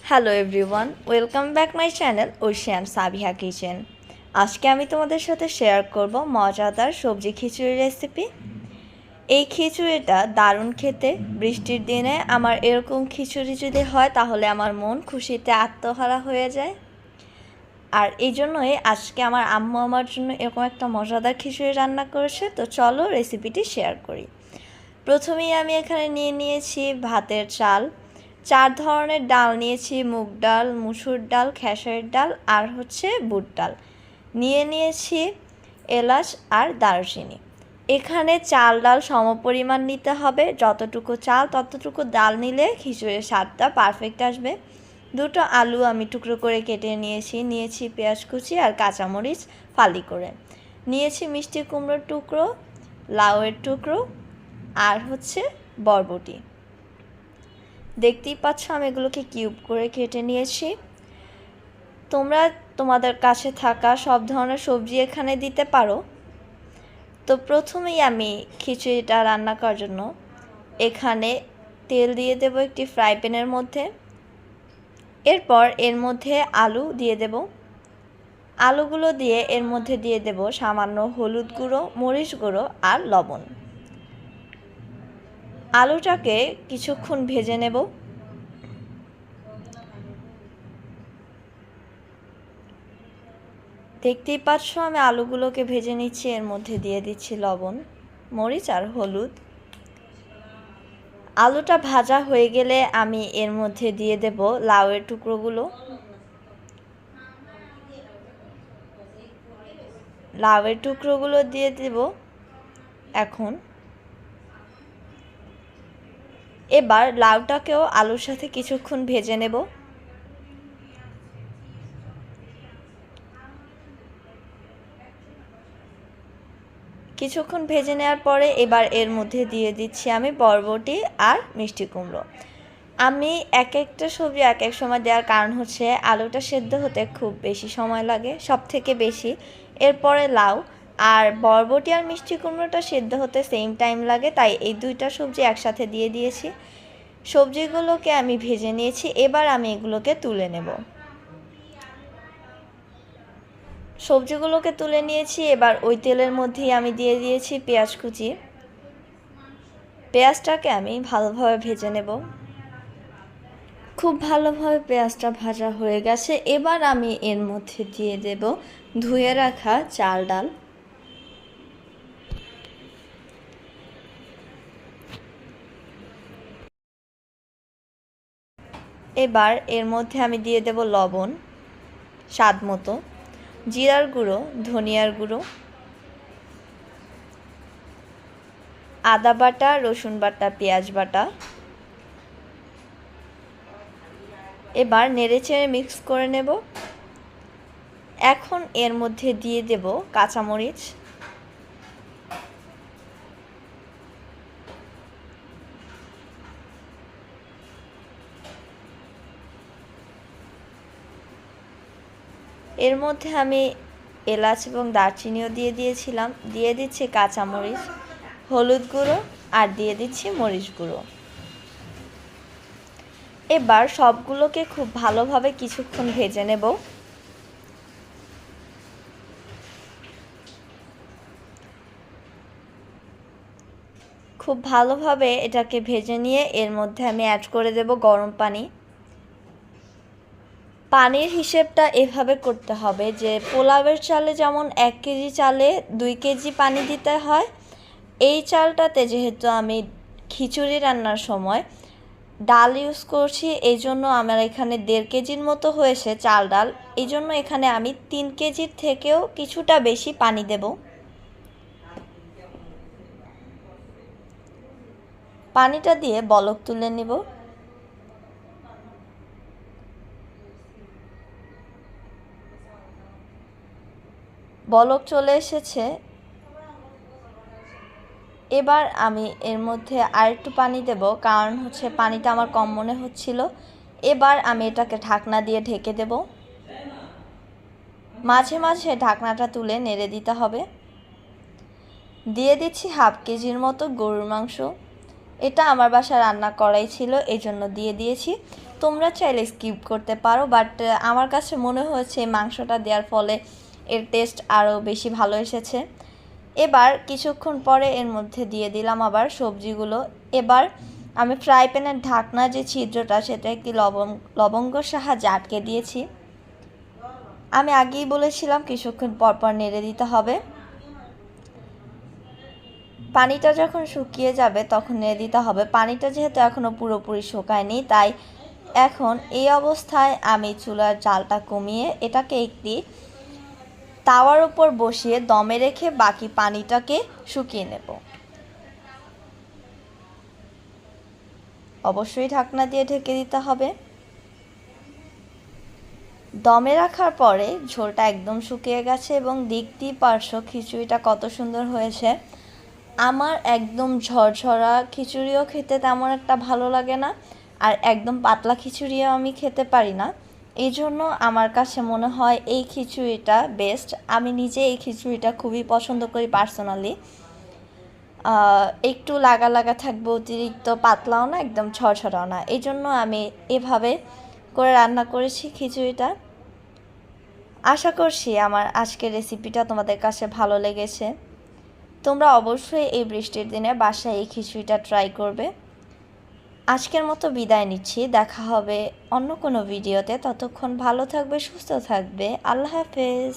Hello everyone, welcome back my channel Ocean Sabiha kitchen. আজকে আমি তোমাদের সাথে শেয়ার করব মজাদার সবজি খিচুড়ি রেসিপি। এই খিচুড়িটা দারুণ খেতে। বৃষ্টির দিনে আমার এরকম খিচুড়ি যদি হয় তাহলে আমার মন খুশিতে আত্মহারা হয়ে যায়। আর এই জন্যই আজকে আমার আম্মু আমার জন্য এরকম একটা মজাদার খিচুড়ি রান্না করেছে। তো চলো রেসিপিটি শেয়ার করি। প্রথমেই আমি এখানে নিয়েছি ভাতের চাল। 4 ধরনের ডাল নিয়েছি, মুগ ডাল, মসুর ডাল, খেসারির ডাল আর বুট ডাল। নিয়েছি এলাচ আর দারুচিনি। এখানে চাল ডাল সমপরিমাণ নিতে হবে, যতটুকু চাল ততটুকু ডাল নিলে খিচুড়ির স্বাদটা পারফেক্ট আসবে। 2টো আলু আমি টুকরো করে কেটে নিয়েছি পেঁয়াজ কুচি আর কাঁচামরিচ ফালি করে। নিয়েছি মিষ্টি কুমড়োর টুকরো, লাউয়ের টুকরো আর বরবটি। দেখতেই পাচ্ছ আমি এগুলোকে কিউব করে কেটে নিয়েছি। তোমরা তোমাদের কাছে থাকা সব ধরনের সবজি এখানে দিতে পারো। তো প্রথমেই আমি খিচুড়িটা রান্না করার জন্য এখানে তেল দিয়ে দেব একটি ফ্রাই প্যানের মধ্যে। এরপর এর মধ্যে আলু দিয়ে দেব। আলুগুলো দিয়ে এর মধ্যে দিয়ে দেব সামান্য হলুদ গুঁড়ো, মরিচ গুঁড়ো আর লবণ। আলুটাকে কিছুক্ষণ ভেজে নেব। দেখতেই পাচ্ছ আমি আলুগুলোকে ভেজে নিচ্ছি। এর মধ্যে দিয়ে দিচ্ছি লবণ, মরিচ আর হলুদ। আলুটা ভাজা হয়ে গেলে আমি এর মধ্যে দিয়ে দেব লাউয়ের টুকরোগুলো। লাউয়ের টুকরোগুলো দিয়ে দেব এখন। এবার লাউটাকেও আলুর সাথে কিছুক্ষণ ভেজে নেব। কিছুক্ষণ ভেজে নেওয়ার পরে এবার এর মধ্যে দিয়ে দিচ্ছি আমি বরবটি আর মিষ্টি কুমড়ো। আমি এক একটা সবজি এক এক সময় দেওয়ার কারণ আলুটা সেদ্ধ হতে খুব বেশি সময় লাগে, সব থেকে বেশি। এরপরে লাউ আর বরবটি আর মিষ্টি কুমড়োটা সেদ্ধ হতে সেম টাইম লাগে, তাই এই 2টা সবজি একসাথে দিয়ে দিয়েছি। সবজিগুলোকে আমি ভেজে নিয়েছি, এবার আমি এগুলোকে তুলে নেব। সবজিগুলোকে তুলে নিয়েছি, এবার ওই তেলের মধ্যেই আমি দিয়ে দিয়েছি পেঁয়াজ কুচি। পেঁয়াজটাকে আমি ভালোভাবে ভেজে নেব। খুব ভালোভাবে পেঁয়াজটা ভাজা হয়ে গেছে। এবার আমি এর মধ্যে দিয়ে দেব ধুয়ে রাখা চাল ডাল। এবার এর মধ্যে আমি দিয়ে দেব লবণ স্বাদ মতো, জিরার গুঁড়ো, ধনিয়ার গুঁড়ো, আদা বাটা, রসুন বাটা, পেঁয়াজ বাটা। এবার নেড়েচেড়ে মিক্স করে নেব। এখন এর মধ্যে দিয়ে দেব কাঁচামরিচ, এর মধ্যে আমি এলাচ এবং দারচিনিও দিয়ে দিয়েছিলাম। দিয়ে দিচ্ছি কাঁচামরিচ, হলুদ গুঁড়ো আর দিয়ে দিচ্ছি মরিচ গুঁড়ো। এবার সবগুলোকে খুব ভালোভাবে কিছুক্ষণ ভেজে নেব। খুব ভালোভাবে এটাকে ভেজে নিয়ে এর মধ্যে আমি অ্যাড করে দেব গরম পানি। পানির হিসেবটা এভাবে করতে হবে যে পোলাওয়ের চালে যেমন 1 কেজি চালে 2 কেজি পানি দিতে হয়, এই চালটাতে যেহেতু আমি খিচুড়ি রান্নার সময় ডাল ইউজ করছি, এই জন্য আমার এখানে 1.5 কেজির মতো হয়েছে চাল ডাল। এই জন্য এখানে আমি 3 কেজির থেকেও কিছুটা বেশি পানি দেব। পানিটা দিয়ে বলক তুলে নেব। বলক চলে এসেছে। এবার আমি এর মধ্যে আরেকটু পানি দেব, কারণ পানিটা আমার কম মনে হচ্ছিল। এবার আমি এটাকে ঢাকনা দিয়ে ঢেকে দেব। মাঝে মাঝে ঢাকনাটা তুলে নেড়ে দিতে হবে। দিয়ে দিচ্ছি 1/2 কেজির মতো গরুর মাংস। এটা আমার বাসায় রান্না করাই ছিল, এই জন্য দিয়ে দিয়েছি। তোমরা চাইলে স্কিপ করতে পারো, বাট আমার কাছে মনে হয়েছে মাংসটা দেওয়ার ফলে এর টেস্ট আরও বেশি ভালো এসেছে। এবার কিছুক্ষণ পরে এর মধ্যে দিয়ে দিলাম আবার সবজিগুলো। এবার আমি ফ্রাই প্যানের ঢাকনা যে ছিদ্রটা সেটা একটি লবঙ্গ সাহায্যে আটকে দিয়েছি। আমি আগেই বলেছিলাম কিছুক্ষণ পরপর নেড়ে দিতে হবে। পানিটা যখন শুকিয়ে যাবে তখন নেড়ে দিতে হবে। পানিটা যেহেতু এখনও পুরোপুরি শুকায়নি, তাই এখন এই অবস্থায় আমি চুলার জালটা কমিয়ে এটাকে একটি তাওয়ার উপর বসিয়ে দমে রেখে বাকি পানিটাকে শুকিয়ে নেব। অবশ্যই ঢাকনা দিয়ে ঢেকে দিতে হবে। দমে রাখার পরে ঝোলটা একদম শুকিয়ে গেছে এবং দেখতেই পারছো খিচুড়িটা কত সুন্দর হয়েছে। আমার একদম ঝরঝরা খিচুড়িও খেতে তেমন একটা ভালো লাগে না, আর একদম পাতলা খিচুড়িও আমি খেতে পারি না। এই জন্য আমার কাছে মনে হয় এই খিচুড়িটা বেস্ট। আমি নিজে এই খিচুড়িটা খুবই পছন্দ করি পার্সোনালি। একটু লাগা লাগা থাকবে, অতিরিক্ত পাতলাও না, একদম ঝরঝরাও না। এই জন্য আমি এভাবে করে রান্না করেছি খিচুড়িটা। আশা করছি আমার আজকের রেসিপিটা তোমাদের কাছে ভালো লেগেছে। তোমরা অবশ্যই এই বৃষ্টির দিনে বাসায় এই খিচুড়িটা ট্রাই করবে। আজকের মতো বিদায় নিচ্ছি, দেখা হবে অন্য কোনো ভিডিওতে। ততক্ষণ ভালো থাকবে, সুস্থ থাকবে। আল্লাহ হাফেজ।